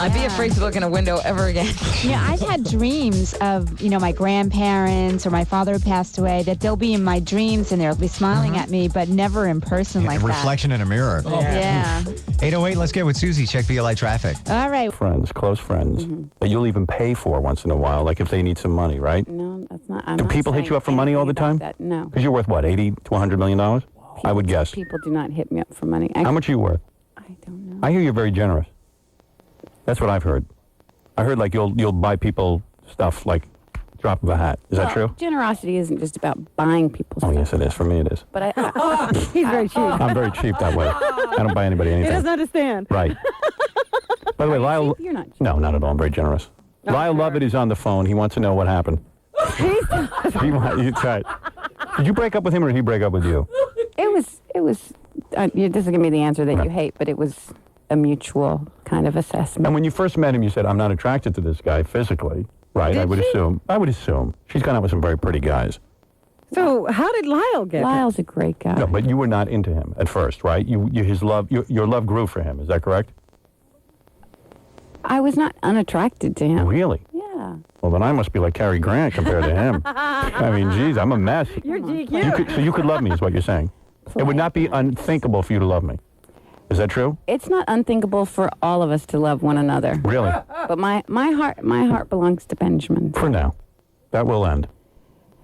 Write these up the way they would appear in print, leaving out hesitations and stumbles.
I'd be afraid to look in a window ever again. Yeah, I've had dreams of, my grandparents or my father who passed away, that they'll be in my dreams and they'll be smiling at me, but never in person like that. Reflection in a mirror. Yeah. 808, let's get with Susie. Check VLI traffic. All right. Friends, close friends, that you'll even pay for once in a while, like if they need some money, right? No, that's not. Do people hit you up for money all the time? No. Because you're worth, what, $80 to $100 million? I would guess. People do not hit me up for money. Actually, how much are you worth? I don't know. I hear you're very generous. That's what I've heard. I heard like you'll buy people stuff like drop of a hat. Is that true? Generosity isn't just about buying people stuff. Oh, yes, it is. For me, it is. But he's very cheap. I'm very cheap that way. I don't buy anybody anything. He doesn't understand. Right. By the way, Lyle... You're not cheap. No, not at all. I'm very generous. Lyle Lovett is on the phone. He wants to know what happened. Did you break up with him or did he break up with you? It was. It doesn't give me the answer that you hate, but it was a mutual kind of assessment. And when you first met him, you said, I'm not attracted to this guy physically, right? Did I would assume. She's gone out with some very pretty guys. So how did Lyle get Lyle's a great guy. No, but you were not into him at first, right? Your love grew for him. Is that correct? I was not unattracted to him. Really? Yeah. Well, then I must be like Cary Grant compared to him. I mean, geez, I'm a mess. You're GQ. So you could love me, is what you're saying. It would not be unthinkable for you to love me. Is that true? It's not unthinkable for all of us to love one another. Really? But my heart belongs to Benjamin. For now. That will end.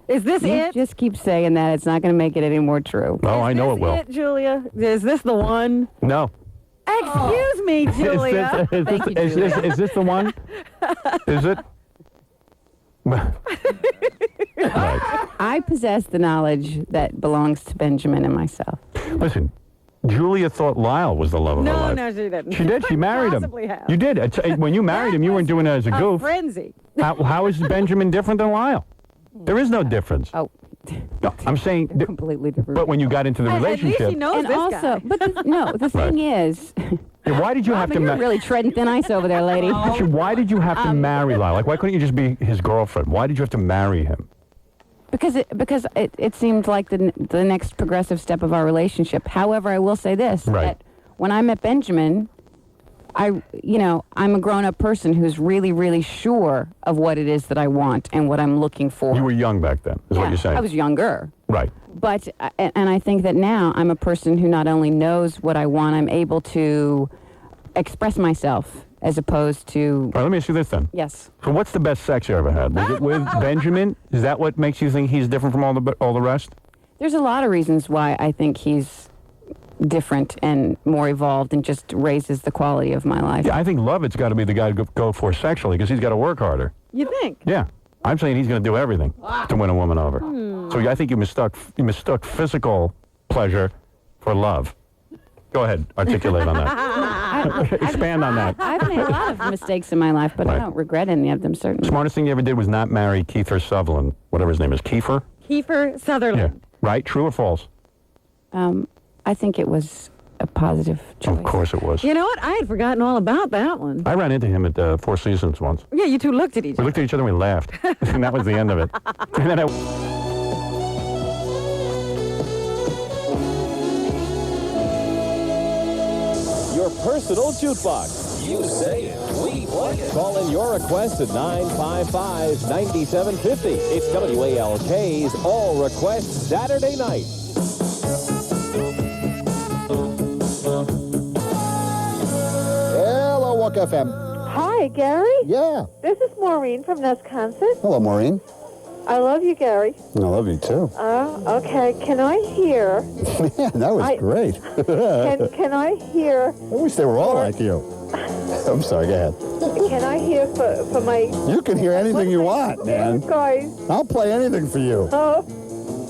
Is this You it? just keep saying that. It's not going to make it any more true. Oh, I know it will. Is this it, Julia? Is this the one? No. Excuse me, Julia. Is this the one? Is it? Right. I possess the knowledge that belongs to Benjamin and myself. Listen, Julia thought Lyle was the love of her life. No, she didn't. She did. She married him. Possibly have. You did. When you married him, you weren't doing it as a goof. Frenzy. How is Benjamin different than Lyle? There is no difference. Oh, No, I'm saying, completely different. but when you got into the At least relationship, she knows and this also, guy. but the thing is, yeah, why did you have to? you're really treading thin ice over there, lady. Why did you have to marry Lyle? Like, why couldn't you just be his girlfriend? Why did you have to marry him? Because it seemed like the next progressive step of our relationship. However, I will say this: that when I met Benjamin, I'm a grown-up person who's really, really sure of what it is that I want and what I'm looking for. You were young back then, is what you're saying. I was younger. Right. But, and I think that now I'm a person who not only knows what I want, I'm able to express myself as opposed to... All right, let me ask you this then. Yes. So what's the best sex you ever had? Was it with Benjamin? Is that what makes you think he's different from all the rest? There's a lot of reasons why I think he's different and more evolved and just raises the quality of my life. Yeah, I think Lovett's got to be the guy to go for sexually because he's got to work harder. You think? Yeah. I'm saying he's going to do everything to win a woman over. So I think you mistook physical pleasure for love. Go ahead, articulate on that. Expand on that. I've made a lot of mistakes in my life, but I don't regret any of them, certainly. Smartest thing you ever did was not marry Kiefer Sutherland, whatever his name is. Kiefer? Kiefer Sutherland. Yeah. Right? True or false? I think it was a positive choice. Of course it was. You know what? I had forgotten all about that one. I ran into him at Four Seasons once. Yeah, you two looked at each We other. looked at each other and we laughed. And that was the end of it. And then Your personal jukebox. You say it, we play it. Call in your request at 955-9750. It's WALK's All Requests Saturday night. Hello, Walk FM. Hi, Gary. Yeah. This is Maureen from Wisconsin. Hello, Maureen. I love you, Gary. I love you, too. Okay. Can I hear? Man, that was great. Can I hear? I wish they were all like you. I'm sorry, go ahead. Can I hear for my... You can hear anything you want, man. Guys. I'll play anything for you. Oh,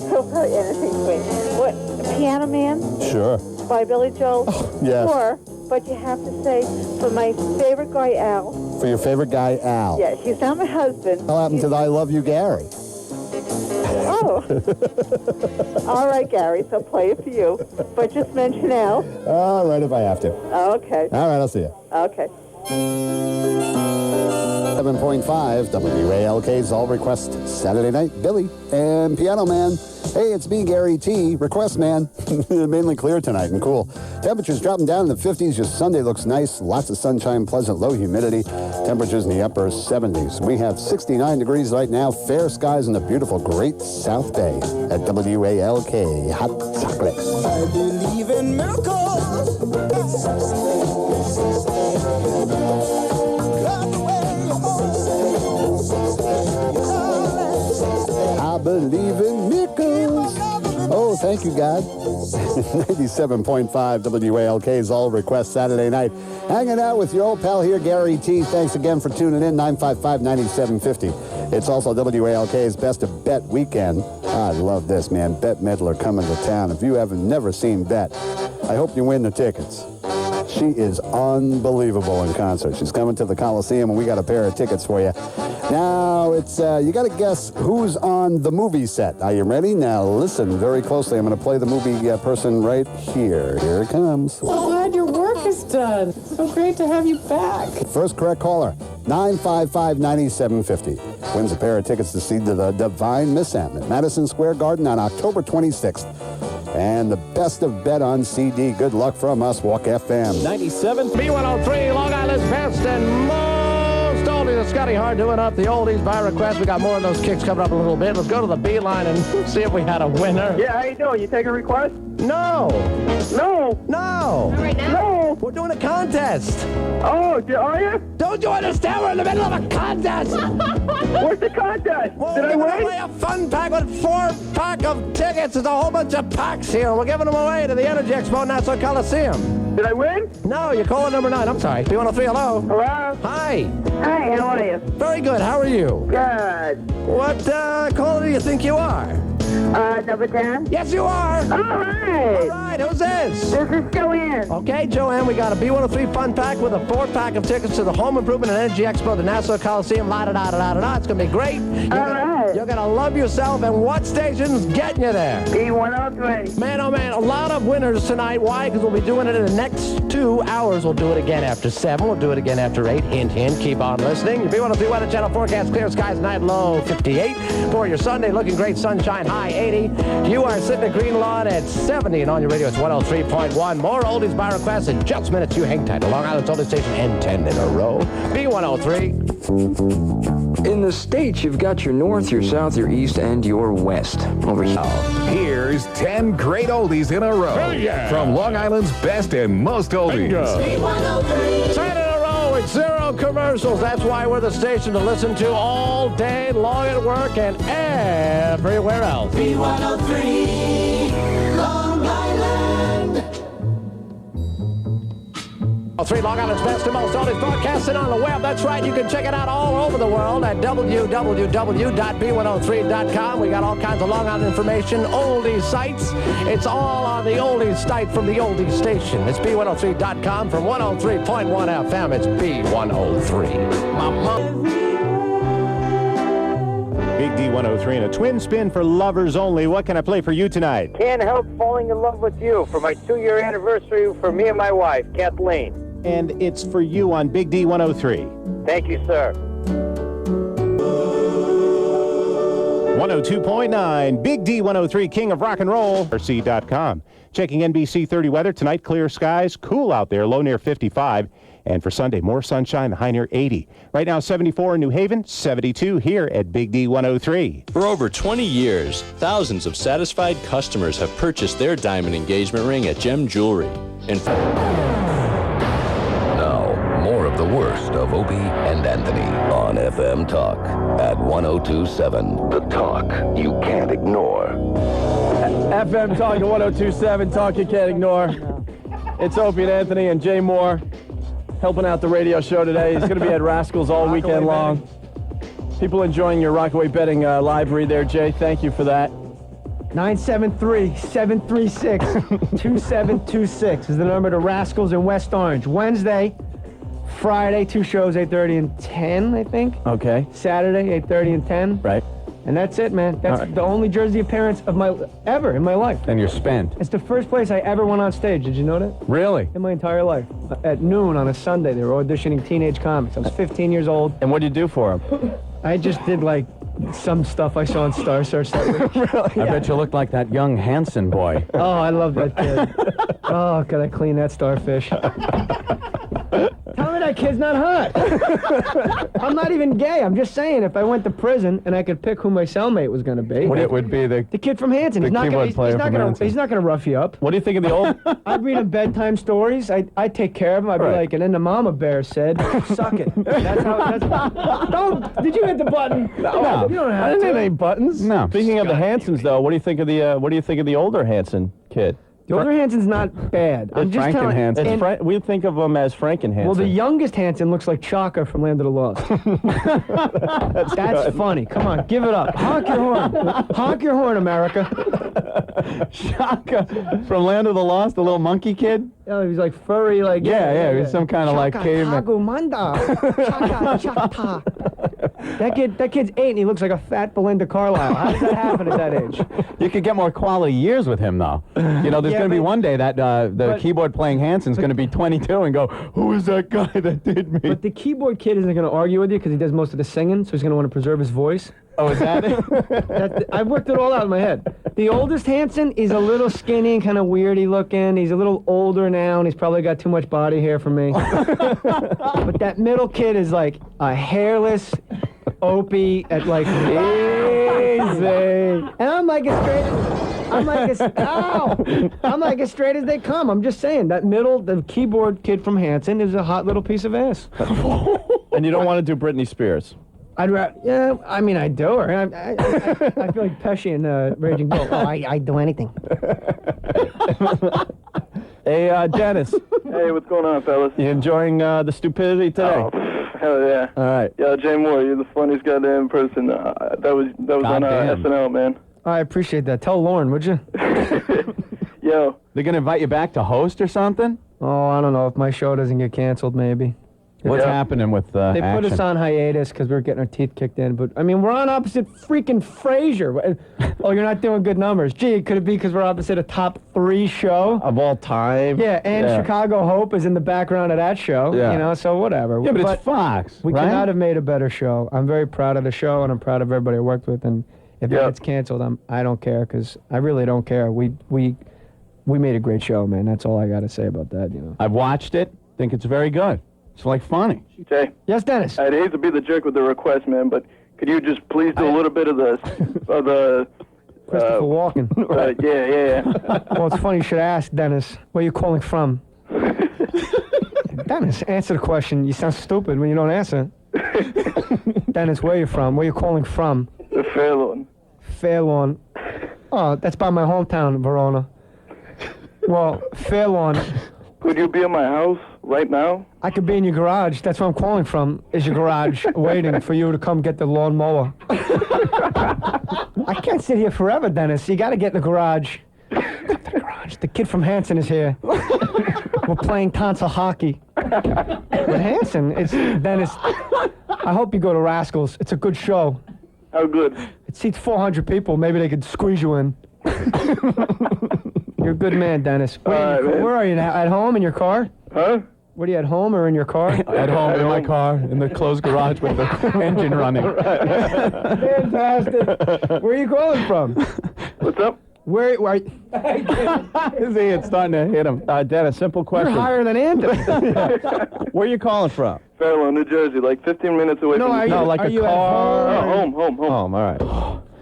he'll play anything for me. What, Piano Man? Sure. By Billy Joel? Yes. Sure, but you have to say for my favorite guy, Al. For your favorite guy, Al. Yeah, he's not my husband. What happened to the I Love You, Gary? Oh. All right, Gary, so play it for you. But just mention Al. All right, if I have to. Okay. All right, I'll see you. Okay. 7.5 WALK's All Request Saturday Night. Billy and Piano Man. Hey, it's me, Gary T. Request Man. Mainly clear tonight and cool. Temperatures dropping down in the 50s. Your Sunday looks nice. Lots of sunshine, pleasant, low humidity. Temperatures in the upper 70s. We have 69 degrees right now. Fair skies in the beautiful Great South Bay at WALK. Hot chocolate. I believe in miracles. I believe in miracles. Oh, thank you, God. 97.5 WALK's All Request Saturday Night. Hanging out with your old pal here, Gary T. Thanks again for tuning in, 955-9750. It's also WALK's Best of Bet Weekend. I love this, man. Bette Midler coming to town. If you haven't never seen Bette, I hope you win the tickets. She is unbelievable in concert. She's coming to the Coliseum, and we got a pair of tickets for you. Now, it's you got to guess who's on the movie set. Are you ready? Now, listen very closely. I'm going to play the movie person right here. Here it comes. So glad your work is done. So great to have you back. First correct caller, 955-9750. Wins a pair of tickets to see the Divine Miss Am at Madison Square Garden on October 26th. And the Best of Bet on CD. Good luck from us, Walk FM. 97 B103, Long Island's best and most oldies. It's Scotty Hard doing up the oldies by request. We got more of those kicks coming up in a little bit. Let's go to the B line and see if we had a winner. Yeah, how you doing? You taking requests? No. No. No. Not right now? No. We're doing a contest. Oh, are you? Don't you understand? We're in the middle of a contest. What's the contest? Well, Did I we're win? giving away a fun pack with 4-pack of tickets. There's a whole bunch of packs here. We're giving them away to the Energy Expo Nassau Coliseum. Did I win? No, you're calling number 9. I'm sorry. B103, hello. Hello? Hi. Hi, how are you? Very good. How are you? Good. What caller do you think you are? Number 10? Yes, you are. All right. All right, who's this? This is Joanne. Okay, Joanne, we got a B103 fun pack with a 4-pack of tickets to the Home Improvement and Energy Expo, the Nassau Coliseum, la-da-da-da-da-da. It's going to be great. You're going to love yourself, and what station's getting you there? B103. Man, oh man, a lot of winners tonight. Why? Because we'll be doing it in the next 2 hours. We'll do it again after 7. We'll do it again after 8. Hint, hint. Keep on listening. Your B103 Weather Channel forecast, clear skies, night low 58. For your Sunday, looking great, sunshine, high 80. You are sitting at Green Lawn at 70, and on your radio it's 103.1. More oldies by request in just minutes. You hang tight. The Long Island's oldest station, and 10 in a row. B103. In the States, you've got your north, your south, your east, and your west. Over here. Here's 10 great oldies in a row. Hey, yeah. From Long Island's best and most oldies. 10 in a row with 0 commercials. That's why we're the station to listen to all day long at work and everywhere else. B103, Long Island. 3 Long Island's best and most oldies broadcasting on the web. That's right. You can check it out all over the world at www.b103.com. We got all kinds of Long Island information, oldies sites. It's all on the oldies site from the oldies station. It's b103.com from 103.1 FM. It's B103. Big D103 and a twin spin for lovers only. What can I play for you tonight? Can't help falling in love with you for my 2-year anniversary for me and my wife, Kathleen. And it's for you on Big D103. Thank you, sir. 102.9, Big D103, King of Rock and Roll, RC.com. Checking NBC 30 weather tonight, clear skies, cool out there, low near 55. And for Sunday, more sunshine, high near 80. Right now, 74 in New Haven, 72 here at Big D103. For over 20 years, thousands of satisfied customers have purchased their diamond engagement ring at Gem Jewelry. In fact, now, more of the worst of Opie and Anthony on FM Talk at 102.7. The talk you can't ignore. FM Talk at 102.7, talk you can't ignore. It's Opie and Anthony and Jay Moore helping out the radio show today. He's going to be at Rascals all weekend long. People enjoying your Rockaway betting live read there, Jay. Thank you for that. 973-736-2726 is the number to Rascals in West Orange. Wednesday, Friday, 2 shows, 8:30 and 10, I think. Okay. Saturday, 8:30 and 10. Right. And that's it, man. That's the only Jersey appearance of ever in my life. And you're spent. It's the first place I ever went on stage. Did you know that? Really? In my entire life. At noon on a Sunday, they were auditioning teenage comics. I was 15 years old. And what did you do for them? I just did like some stuff I saw on Star Search that week. Really? I bet you looked like that young Hansen boy. Oh, I love that kid. Oh, could I clean that starfish? Tell me that kid's not hot. I'm not even gay. I'm just saying, if I went to prison and I could pick who my cellmate was going to be, It would be the kid from Hansen. The He's not keyboard gonna, player he's not from gonna, Hansen. he's not going to rough you up. What do you think of the old? I'd read him bedtime stories. I'd take care of him. I'd be like, and then the mama bear said, "Suck it." That's how. Don't. Did you hit the button? No. You don't have I didn't to. hit any buttons. No. Speaking of the Hansens, though, what do you think of the older Hansen kid? The older Hansen's not bad. I'm just Franken telling Hansen. We think of him as Franken Hansen. Well, the youngest Hansen looks like Chaka from Land of the Lost. That's funny. Come on, give it up. Honk your horn. Honk your horn, America. Chaka from Land of the Lost, the little monkey kid. Oh, he's like furry, like Yeah, he was some kind of like caveman. That kid's 8 and he looks like a fat Belinda Carlisle. How does that happen at that age? You could get more quality years with him, though. You know, there's going to be one day that the keyboard playing Hansen's going to be 22 and go, who is that guy that did me? But the keyboard kid isn't going to argue with you because he does most of the singing, so he's going to want to preserve his voice. Oh, is that it? I've worked it all out in my head. The oldest Hansen is a little skinny and kind of weirdy looking. He's a little older now, and he's probably got too much body hair for me. But that middle kid is like a hairless Opie at like easy. And I'm like as straight as they come. I'm just saying that the keyboard kid from Hansen is a hot little piece of ass. And you don't want to do Britney Spears? I mean, I do her. I feel like Pesci in Raging Bull. Oh, I do anything. Hey, Dennis. Hey, what's going on, fellas? You enjoying the stupidity today? Oh, hell yeah. All right. Yo, Jay Moore, you're the funniest goddamn person. That was on SNL, man. I appreciate that. Tell Lauren, would you? Yo. They're going to invite you back to host or something? Oh, I don't know. If my show doesn't get canceled, maybe. What's happening with They put us on hiatus because we were getting our teeth kicked in. But, I mean, we're on opposite freaking Frasier. Oh, you're not doing good numbers. Gee, could it be because we're opposite a top 3 show? Of all time? Yeah, and Chicago Hope is in the background of that show. Yeah. You know, so whatever. Yeah, but it's Fox, We right? could not have made a better show. I'm very proud of the show, and I'm proud of everybody I worked with. And if it gets canceled, I don't care because I really don't care. We made a great show, man. That's all I got to say about that, you know. I've watched it. Think it's very good. It's like funny. Jay. Yes, Dennis. I'd hate to be the jerk with the request, man, but could you just please do a little bit of the Christopher Walken. Yeah. Well, it's funny you should ask, Dennis. Where are you calling from? Dennis, answer the question. You sound stupid when you don't answer. Dennis, where are you from? Where are you calling from? Fairlawn. Fairlawn. Oh, that's by my hometown, Verona. Well, Fairlawn. Could you be in my house right now? I could be in your garage. That's where I'm calling from, is your garage, waiting for you to come get the lawnmower. I can't sit here forever, Dennis. You got to get in the garage. Come to the garage. The kid from Hansen is here. We're playing tonsil hockey. But Hansen, it's Dennis. I hope you go to Rascals. It's a good show. How good? It seats 400 people. Maybe they could squeeze you in. You're a good man, Dennis. Where are you now? At home in your car? Huh? What are you, at home or in your car? At home in my car, in the closed garage with the engine running. Fantastic. Where are you calling from? What's up? Where See, it's starting to hit him. Dennis, simple question. You're higher than Anthony. Where are you calling from? Fairlawn, New Jersey, like 15 minutes away from the like are a you car. at home? Home. Home, all right.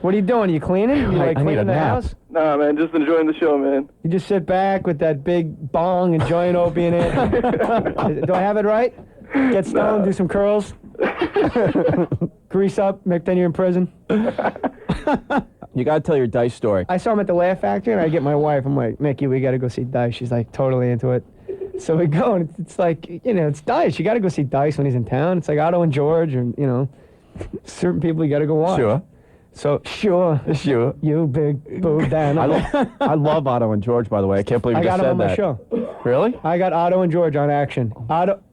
What are you doing? Are you cleaning? You like I need cleaning a the nap. house? Nah, man, just enjoying the show, man. You just sit back with that big bong, enjoying Opie in it. Do I have it right? Get stoned, do some curls. Grease up, then you're in prison. You got to tell your Dice story. I saw him at the Laugh Factory, and I get my wife. I'm like, Mickey, we got to go see Dice. She's like, totally into it. So we go, and it's like, you know, it's Dice. You got to go see Dice when he's in town. It's like Otto and George, and, you know, certain people you got to go watch. Sure. So, sure. You big boob Dan. I love Otto and George, by the way. I can't believe you just said that. I got him on my show. Really? I got Otto and George on action.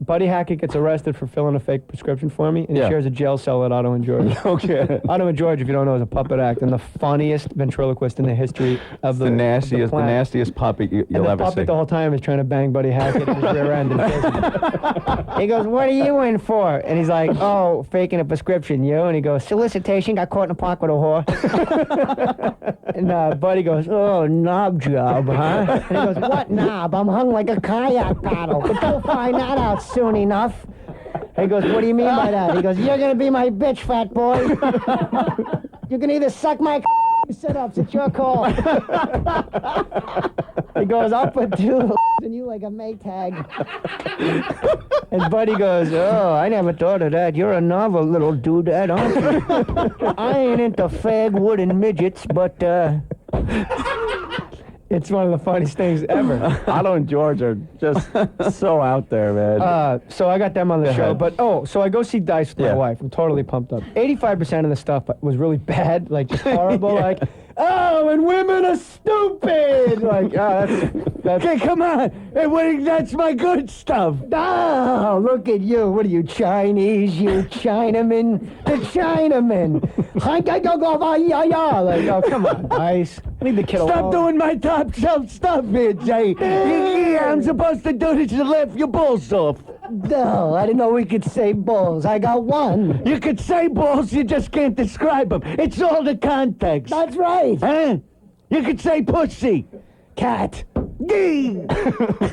Buddy Hackett gets arrested for filling a fake prescription for me, and he shares a jail cell at Otto and George. Okay. Otto and George, if you don't know, is a puppet act and the funniest ventriloquist in the history of the nastiest puppet you'll and the ever puppet see. the whole time is trying to bang Buddy Hackett in his rear end in prison. He goes, "What are you in for?" And he's like, "Oh, faking a prescription, you?" And he goes, "Solicitation, got caught in a park with a whore." And Buddy goes, "Oh, knob job, huh?" And he goes, "What knob? I'm hung like a kayak paddle. But you'll find that out soon enough." He goes, "What do you mean by that?" He goes, "You're going to be my bitch, fat boy. You can either suck my sit-ups. It's your call." He goes, "I'll put two in you like a Maytag." And Buddy goes, "Oh, I never thought of that. You're a novel little doodad, aren't you?" "I ain't into fag, wood, and midgets, but it's one of the funniest things ever." Otto and George are just so out there, man. So I got them on the show. But, so I go see Dice with my Yeah. wife. I'm totally pumped up. 85% of the stuff was really bad, like just horrible. Like, "Oh, and women are stupid." Like, that's Okay, come on. Hey, that's my good stuff. "Oh, look at you. What are you, Chinese? You Chinaman? The Chinaman." Like, oh, come on, Dice. Leave the kid alone. Stop doing my top shelf stuff here, Jay. Yeah, I'm supposed to do this to laugh your balls off. No, I didn't know we could say balls. I got one. You could say balls, you just can't describe them. It's all the context. That's right. Huh? You could say pussy. Cat.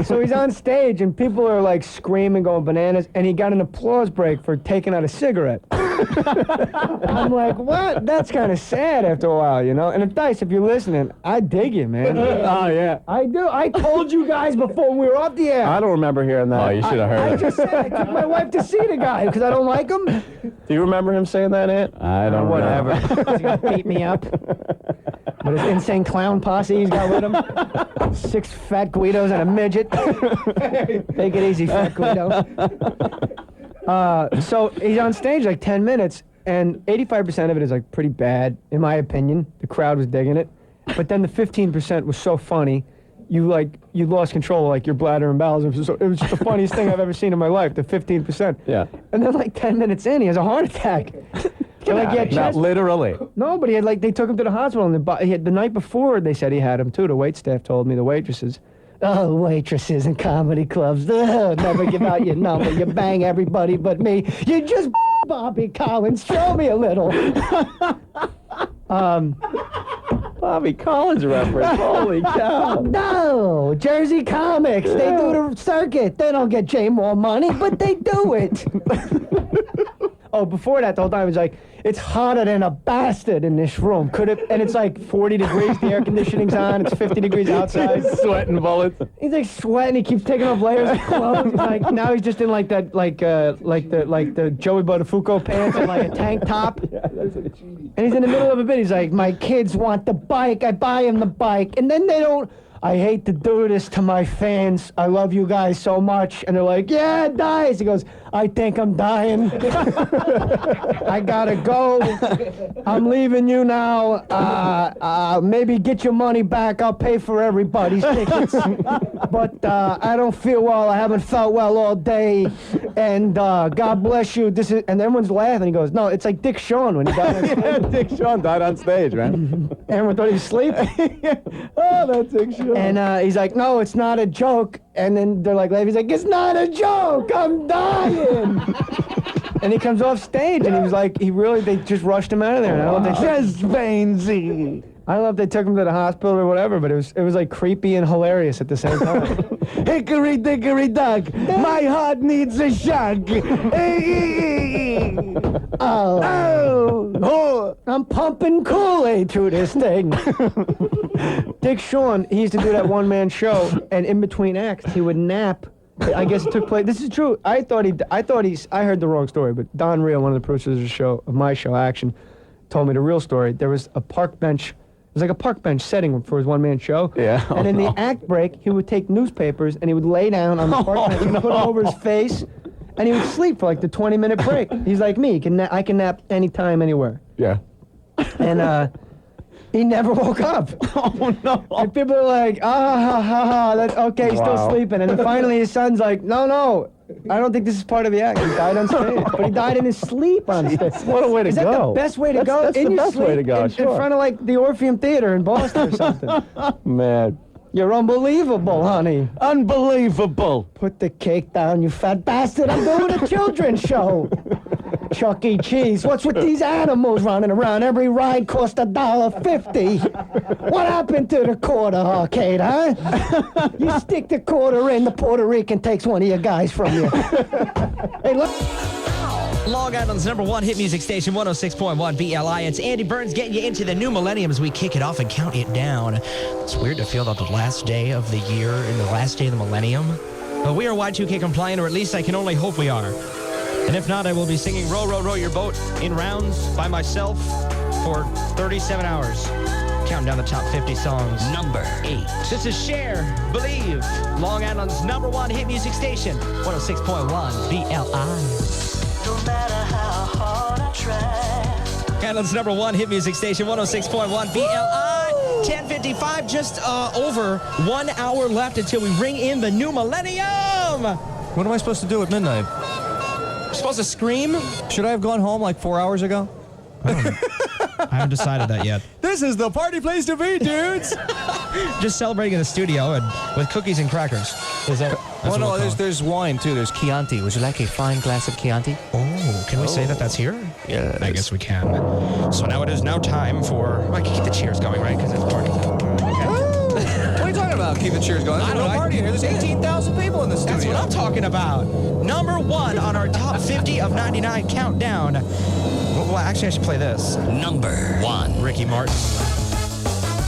So he's on stage and people are like screaming, going bananas, and he got an applause break for taking out a cigarette. I'm like, what? That's kind of sad after a while, you know? And Dice, if you're listening, I dig you, man. Oh, yeah. I do. I told you guys before we were off the air. I don't remember hearing that. Oh, you should have heard I it. just said I took my wife to see the guy because I don't like him. Do you remember him saying that, Ant? I don't Whatever. know. He's gonna beat me up. With his insane clown posse he's got with him. 6 fat Guidos and a midget. Take it easy, fat Guido. So he's on stage like 10 minutes, and 85% of it is like pretty bad, in my opinion. The crowd was digging it. But then the 15% was so funny, you lost control of like your bladder and bowels. It was just the funniest thing I've ever seen in my life, the 15%. Yeah. And then like 10 minutes in, he has a heart attack. Not literally. No, but he had they took him to the hospital, and the night before they said he had him too. The wait staff told me, the waitresses. "Oh, waitresses in comedy clubs, never give out your number. You bang everybody but me. You just Bobby Collins. Show me a little." Bobby Collins reference. Holy cow. No, Jersey Comics. They do the circuit. They don't get Jay more money, but they do it. Oh, before that, the whole time, it was like, "It's hotter than a bastard in this room. Could it?" And it's like 40 degrees, the air conditioning's on, it's 50 degrees outside. Sweating bullets. He's like sweating, he keeps taking off layers of clothes. Like, now he's just in like that, like the Joey Buttafuoco pants and like a tank top. And he's in the middle of a bit, he's like, "My kids want the bike, I buy them the bike, and then they don't. I hate to do this to my fans. I love you guys so much." And they're like, "Yeah, Dice." He goes, "I think I'm dying. I gotta go. I'm leaving you now. Maybe get your money back. I'll pay for everybody's tickets. But I don't feel well. I haven't felt well all day. And God bless you." This is, and everyone's laughing. He goes, "No, it's like Dick Shawn when he died on stage." Yeah, Dick Shawn died on stage, man. Everyone thought he was asleep. Oh, that's Dick Shawn. And he's like, "No, it's not a joke." And then they're like, he's like, "It's not a joke. I'm dying." And he comes off stage, and he was like, they just rushed him out of there. And I don't know if they I don't know if they took him to the hospital or whatever, but it was like creepy and hilarious at the same time. Hickory dickory dock, my heart needs a shock. Oh, I'm pumping Kool-Aid through this thing. Dick Shawn, he used to do that one-man show, and in between acts, he would nap. I guess it took place. This is true. I heard the wrong story, but Don Reel, one of the producers of my show, Action, told me the real story. There was a park bench. It was like a park bench setting for his one-man show. Yeah. And in the act break, he would take newspapers and he would lay down on the park bench and put them over his face, and he would sleep for like the 20-minute break. He's like me. I can nap anytime, anywhere. Yeah. And He never woke up. Oh, no. And people are like, okay, he's still sleeping. And then finally his son's like, no, I don't think this is part of the act. He died on stage. But he died in his sleep on stage. What a way to go. Is that the best way to go? That's the best way to go, in front of, like, the Orpheum Theater in Boston or something. Man. You're unbelievable, honey. Unbelievable. Put the cake down, you fat bastard. I'm doing a children's show. Chuck E. Cheese. What's with these animals running around? Every ride cost $1.50. What happened to the quarter arcade, huh? You stick the quarter in, the Puerto Rican takes one of your guys from you. Hey, look. Long Island's #1 hit music station, 106.1 BLI. It's Andy Burns getting you into the new millennium as we kick it off and count it down. It's weird to feel that the last day of the year and the last day of the millennium. But we are Y2K compliant, or at least I can only hope we are. And if not, I will be singing Row, Row, Row Your Boat in rounds by myself for 37 hours. Counting down the top 50 songs. Number 8. This is Cher, Believe. Long Island's #1 hit music station, 106.1 BLI. No matter how hard I try. Island's #1 hit music station, 106.1 BLI. 10:55, just over 1 hour left until we ring in the new millennium. What am I supposed to do at midnight? I'm supposed to scream? Should I have gone home like 4 hours ago? I don't know. I haven't decided that yet. This is the party place to be, dudes. Just celebrating in the studio and with cookies and crackers. Is that? Oh no, there's wine too. There's Chianti. Would you like a fine glass of Chianti? Oh, can we say that that's here? Yeah. I guess we can. So now it is now time for. I can keep the cheers going, right? Because it's party. Okay. What are you talking about? Keep the cheers going. There's no party here. There's 18,000 people in the studio. That's what I'm talking about. #1 on our top 50 of 99 countdown. Well, actually, I should play this. Number 1. Ricky Martin.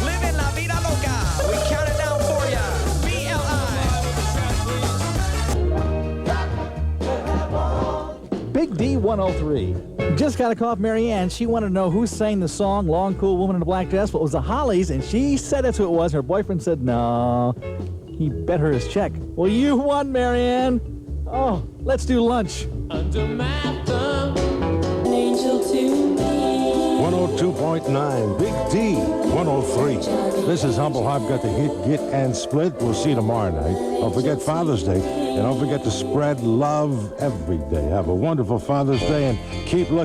Living la vida loca. We count it down for ya. BLI. Big D 103. Just got a call from Marianne. She wanted to know who sang the song Long Cool Woman in a Black Dress. Well, it was the Hollies, and she said that's who it was. Her boyfriend said no. He bet her his check. Well, you won, Marianne. Oh, let's do lunch. Under my thumb, an angel to me. 102.9, Big D 103. This is Humble Hop, got the hit, get, and split. We'll see you tomorrow night. Don't forget Father's Day, and don't forget to spread love every day. Have a wonderful Father's Day, and keep looking.